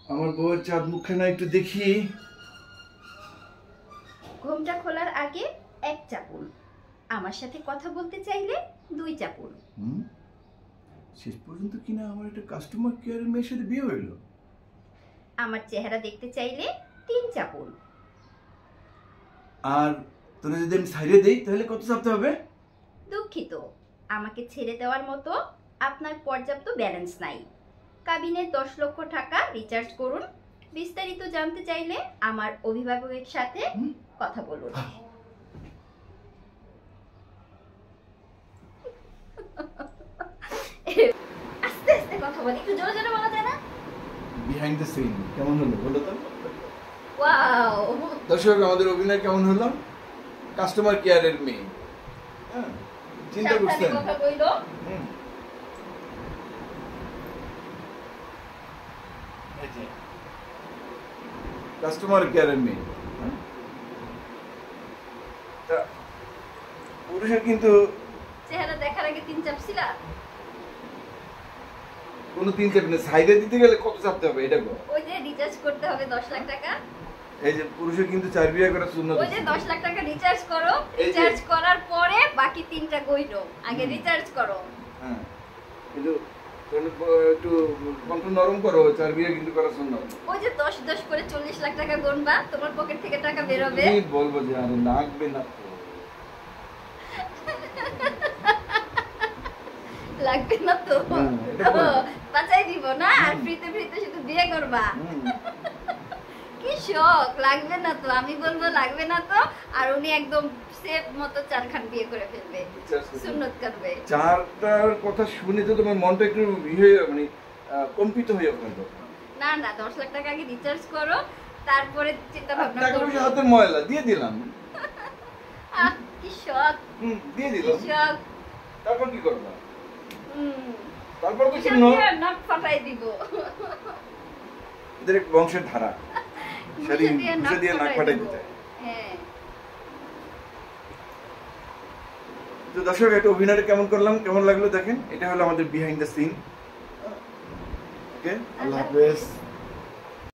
আমার বউয়ের চাঁদ মুখখানা একটু দেখি। ঘোমটা খোলার আগে 1 চাপুন, আমার সাথে কথা বলতে চাইলে 2 চাপুন। শেষ পর্যন্ত কিনা আমার একটা কাস্টমার কেয়ারের মেয়ের সাথে বিয়ে হইলো। আমার চেহারা দেখতে চাইলে 3 চাপুন। আর তোরা যদি আমি ছাইড়ে দেই তাহলে কত চাপতে হবে? দুঃখিত, আমাকে ছেড়ে দেওয়ার মতো আপনার পর্যাপ্ত ব্যালেন্স নাই। কাবিনে 10 লক্ষ টাকা রিচার্জ করুন। বিস্তারিত জানতে চাইলে আমার অভিভাবকের সাথে কথা বলুন। আস্তে আস্তে কথা বলি, একটু জোরে জোরে বলা যায় না? বিহাইন্ড দ্য সিন কেমন হলো বলো তো? ওয়াও! দর্শক, আমাদের অভিনয় কেমন হলো? কাস্টমার কেয়ারের মেয়ে, হ্যাঁ, চিন্তা করছেন? কথা কইলো। কাস্টমার কেয়ারের মেয়ে, তা পুরুষের কিন্তু চেহারা দেখার আগে 3 চাপ ছিলা? কোনো 3 চাপ না, সাইডে দিতে গেলে কত চাপতে হবে এটা গো? ওই যে রিচার্জ করতে হবে 10 লাখ টাকা। এই যে পুরুষের কিন্তু 4 বিয়ে করা সুন্নাত। ওই যে 10 লাখ টাকা রিচার্জ করো, রিচার্জ করার পরে বাকি 3টা গইলো, আগে রিচার্জ করো। হ্যাঁ, কিন্তু একটু কণ্ঠ নরম করো, 4 বিয়ে কিন্তু করা সুন্নাত। ওই যে 10 10 করে 40 লাখ টাকা গুনবা, তোমার পকেট থেকে টাকা বের হবে। আমি বলবো যে আরে লাগবে না তো। লাগবে না তো, বাঁচাই দিব না, আর ফ্রিতে ফ্রিতে শুধু বিয়ে করবা। কি শখ, লাগবে না তো, আমি বলবো লাগবে না তো, আর উনি একদম সেফ মতো 4 খান বিয়ে করে ফেলবে, সুন্নত করবে। 4টার কথা শুনে তো তোমার মনটা একটু মানে কম্পিত হয়ে যাবে। না না, 10 লাখ টাকা আগে রিচার্জ করো, তারপরে চিন্তা ভাবনা করো। টাকা পয়সা হাতের ময়লা দিয়ে দিলাম। কি শখ, দিয়ে দিলাম। কি শখ। তারপর কি করবা? তারপর তো শুনো, নাক ফাটাই দিব। এদের বংশের ধারা, শাড়ি মুছে দিয়ে নাক ফাটাই দিতে। হ্যাঁ। তো দর্শক, এটা অভিনয়টা কেমন করলাম, কেমন লাগলো দেখেন। এটা হলো আমাদের বিহাইন্ড দ্য সিন। ওকে, আল্লাহ হাফেজ।